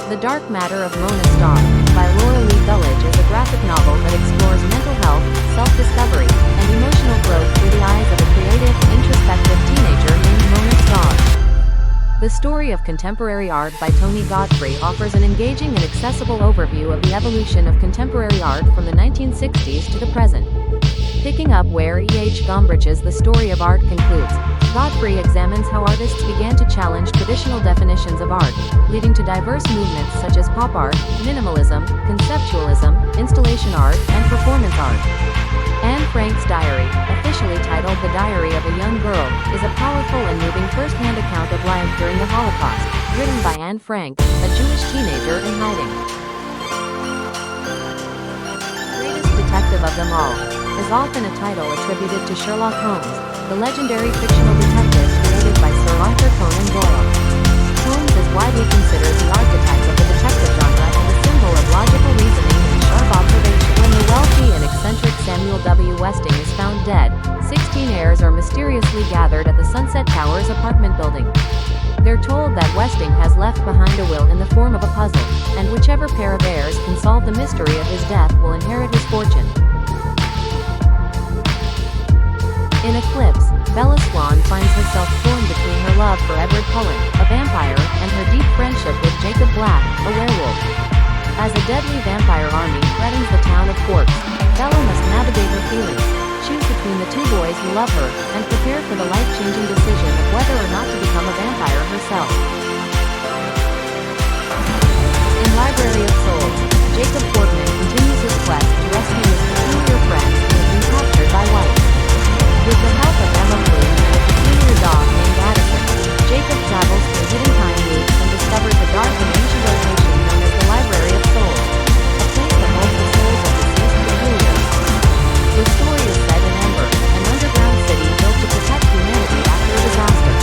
The Dark Matter of Mona Star, by Laura Lee Gullidge is a graphic novel that explores mental health, self-discovery, and emotional growth through the eyes of a creative, introspective teenager named Mona Star. The story of contemporary art by Tony Godfrey offers an engaging and accessible overview of the evolution of contemporary art from the 1960s to the present. Picking up where E.H. Gombrich's The Story of Art concludes, Godfrey examines how artists began to challenge traditional definitions of art, leading to diverse movements such as pop art, minimalism, conceptualism, installation art, and performance art. Anne Frank's diary, officially titled The Diary of a Young Girl, is a powerful and moving first-hand account of life during the Holocaust, written by Anne Frank, a Jewish teenager in hiding. Greatest detective of them all is often a title attributed to Sherlock Holmes, the legendary fictional detective created by Sir Arthur Conan Doyle. Holmes is widely considered the archetype of the detective genre and a symbol of logical reasoning and sharp observation. When the wealthy and eccentric Samuel W. Westing is found dead, 16 heirs are mysteriously gathered at the Sunset Towers apartment building. They're told that Westing has left behind a will in the form of a puzzle, and whichever pair of heirs can solve the mystery of his death will inherit his fortune. In Eclipse, Bella Swan finds herself torn between her love for Edward Cullen, a vampire, and her deep friendship with Jacob Black, a werewolf. As a deadly vampire army threatens the town of Quartz, Bella must navigate her feelings, choose between the two boys who love her, and prepare for the life-changing decision of whether or not to become a vampire herself. In Library of Souls, Jacob Portman continues his quest to rescue his peculiar friends who have been captured by White. With the help of Emma Bloom and a peculiar dog named Addison, Jacob travels through hidden time loops and discovers a dark and ancient location known as the Library of Souls, a place that holds the souls of deceased peculiars. The story is set in Ember, an underground city built to protect humanity after a disaster.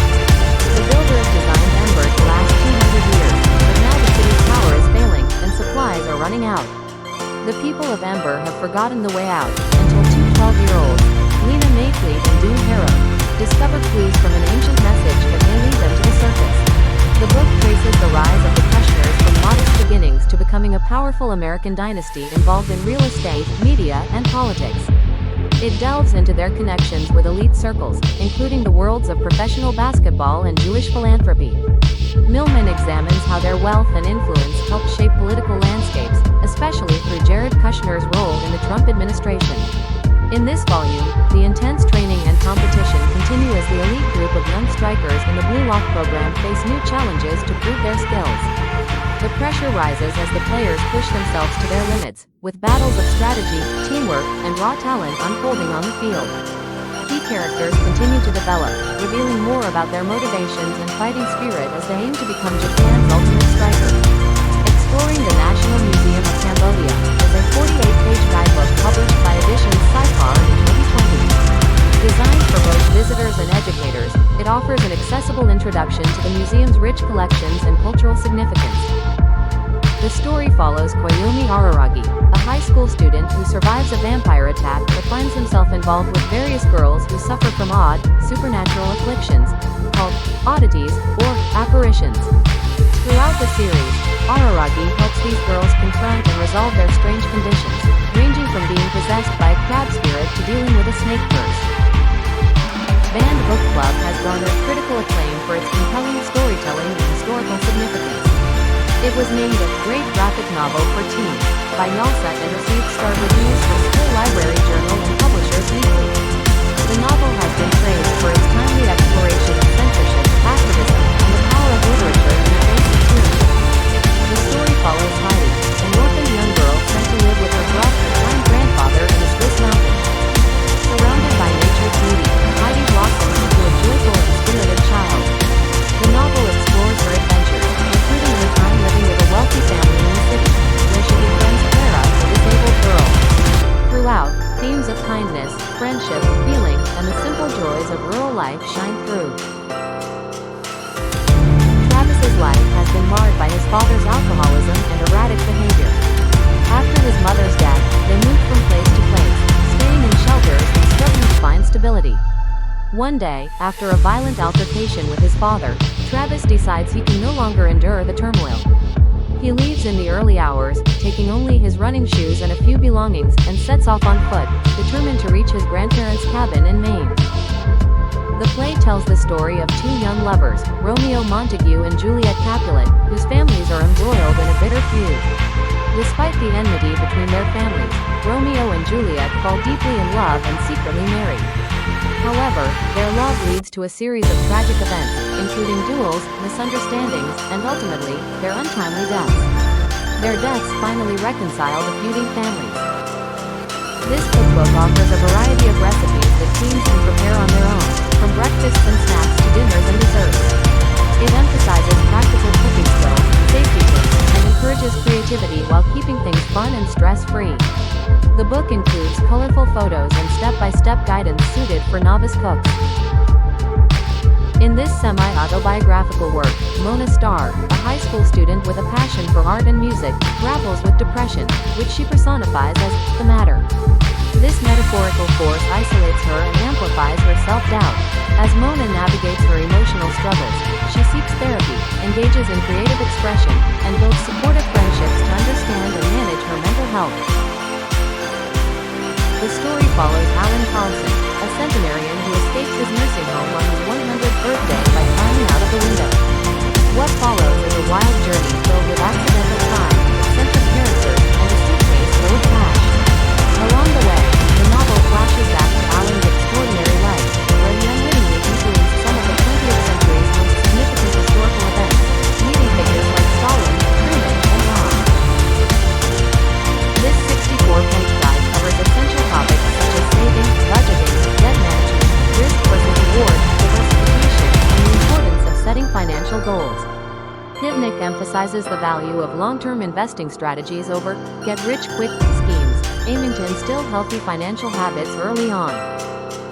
The builders designed Ember to last 200 years, but now the city's power is failing, and supplies are running out. The people of Ember have forgotten the way out, until two 12-year-olds, Lena Mayfleet and Dune Harrow, discover clues from an ancient message that may lead them to the surface. The book traces the rise of the Kushners from modest beginnings to becoming a powerful American dynasty involved in real estate, media, and politics. It delves into their connections with elite circles, including the worlds of professional basketball and Jewish philanthropy. Millman examines how their wealth and influence helped shape political landscapes, especially through Jared Kushner's role in the Trump administration. In this volume, the intense training and competition continue as the elite group of young strikers in the Blue Lock program face new challenges to prove their skills. The pressure rises as the players push themselves to their limits, with battles of strategy, teamwork, and raw talent unfolding on the field. Key characters continue to develop, revealing more about their motivations and fighting spirit as they aim to become Japan's ultimate striker. Exploring the National Museum of Cambodia is a 48-page guidebook published by Editions Sci-Fi in 2020. Designed for both visitors and educators, it offers an accessible introduction to the museum's rich collections and cultural significance. The story follows Koyomi Araragi, a high school student who survives a vampire attack but finds himself involved with various girls who suffer from odd, supernatural afflictions, called oddities or apparitions. Throughout the series, Araragi helps these girls confront and resolve their strange conditions, ranging from being possessed by a crab spirit to dealing with a snake curse. Banned Book Club has garnered critical acclaim for its compelling storytelling and historical significance. It was named a Great Graphic Novel for Teens by NALSA and received star reviews from School Library Journal and Publishers Weekly. The novel has been praised for its timely exploration of censorship, activism, and the power of literature in the face of tyranny. The story follows Heidi, an orphaned young girl sent to live with her gruff and kind grandfather in the Swiss mountains. Surrounded by nature's beauty, Heidi blossoms into a joyful and spirited child. The novel explores her adventures, including her time living with a wealthy family in the city, where she befriends Clara, a disabled girl. Throughout, themes of kindness, friendship, healing, and the simple joys of rural life shine through. Travis's life has been marred by his father's alcoholism and erratic behavior. After his mother's death, they moved from place to place, staying in shelters and struggling to find stability. One day, after a violent altercation with his father, Travis decides he can no longer endure the turmoil. He leaves in the early hours, taking only his running shoes and a few belongings, and sets off on foot, determined to reach his grandparents' cabin in Maine. The play tells the story of two young lovers, Romeo Montague and Juliet Capulet, whose families are embroiled in a bitter feud. Despite the enmity between their families, Romeo and Juliet fall deeply in love and secretly marry. However, their love leads to a series of tragic events, including duels, misunderstandings, and ultimately, their untimely deaths. Their deaths finally reconcile the feuding families. This cookbook offers a variety of recipes that teens can prepare on their own, from breakfasts and snacks to dinners and desserts. It emphasizes practical cooking skills, safety tips, and encourages creativity while keeping things fun and stress-free. The book includes colorful photos and step-by-step guidance suited for novice cooks. In this semi-autobiographical work, Mona Starr, a high school student with a passion for art and music, grapples with depression, which she personifies as the matter. This metaphorical force isolates her and amplifies her self-doubt. As Mona navigates her emotional struggles, she seeks therapy, engages in creative expression, and builds supportive friendships to understand and manage her mental health. The story follows Alan Carlson, a centenarian who escapes his nursing home on his 100th birthday by climbing out of the window. What follows is a wild journey filled with accidental crime, eccentric characters, and a suitcase full of cash. Along the way, the novel flashes back to Alan's extraordinary life, where he unwittingly influenced some of the 20th century's most significant historical events, meeting figures like Stalin, Truman, and Ross. This 64-page guide covers essential topics such as saving, budgeting, debt management, risk versus reward, diversification, and the importance of setting financial goals. Hivnik emphasizes the value of long-term investing strategies over get-rich-quick schemes, aiming to instill healthy financial habits early on.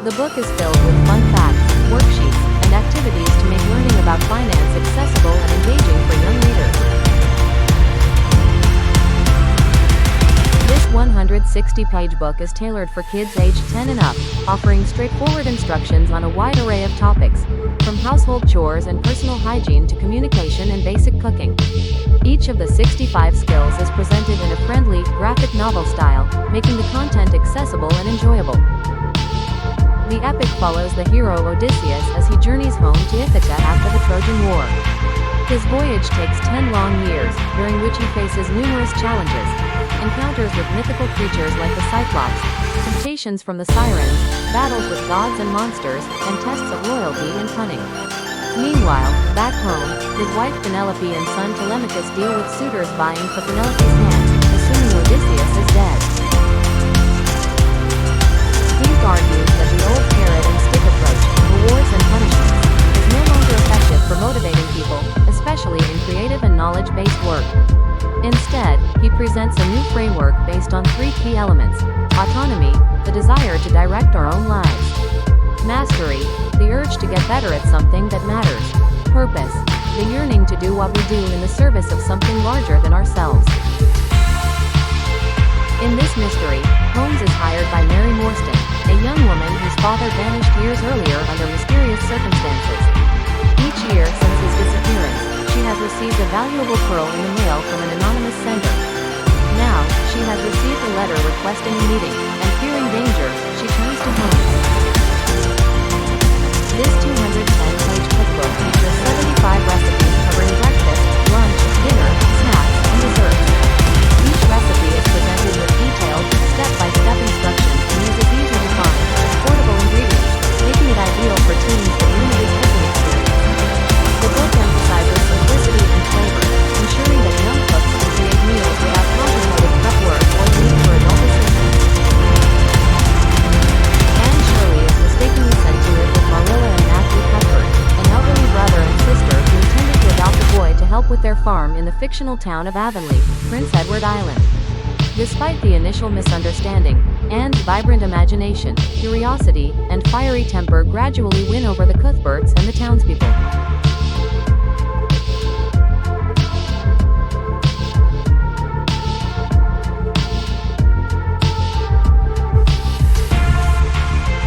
The book is filled with fun facts, worksheets, and activities to make learning about finance accessible and engaging for young readers. This 160-page book is tailored for kids aged 10 and up, offering straightforward instructions on a wide array of topics, from household chores and personal hygiene to communication and basic cooking. Each of the 65 skills is presented in a friendly, graphic novel style, making the content accessible and enjoyable. The epic follows the hero Odysseus as he journeys home to Ithaca after the Trojan War. His voyage takes 10 long years, during which he faces numerous challenges, encounters with mythical creatures like the Cyclops, temptations from the Sirens, battles with gods and monsters, and tests of loyalty and cunning. Meanwhile, back home, his wife Penelope and son Telemachus deal with suitors vying for Penelope's hand, assuming Odysseus is dead. Steve argues that the old carrot and stick approach, rewards and punishments, is no longer effective for motivating people, especially in creative and knowledge-based work. Instead, he presents a new framework based on 3 key elements: autonomy, the desire to direct our own lives; mastery, the urge to get better at something that matters; purpose, the yearning to do what we do in the service of something larger than ourselves. In this mystery, Holmes is hired by Mary Morstan, a young woman whose father vanished years earlier under mysterious circumstances. Each year since his disappearance, she has received a valuable pearl in the mail from an anonymous sender. Now, she has received a letter requesting a meeting, and fearing danger, she turns to Holmes. This 210-page cookbook features 75 recipes covering breakfast, lunch, dinner, snacks, and desserts. Each recipe is presented with detailed, step-by-step instructions and uses easy-to-find, affordable ingredients, making it ideal for teens with limited cooking experience. The book emphasizes simplicity and flavor, ensuring that young cooks can create meals without complicated prep work or the need for adult assistance. Anne Shirley is mistakenly sent to live with Marilla and Matthew Cuthbert, an elderly brother and sister who intended to adopt a boy to help with their farm in the fictional town of Avonlea, Prince Edward Island. Despite the initial misunderstanding, Anne's vibrant imagination, curiosity, and fiery temper gradually win over the Cuthberts and the townspeople.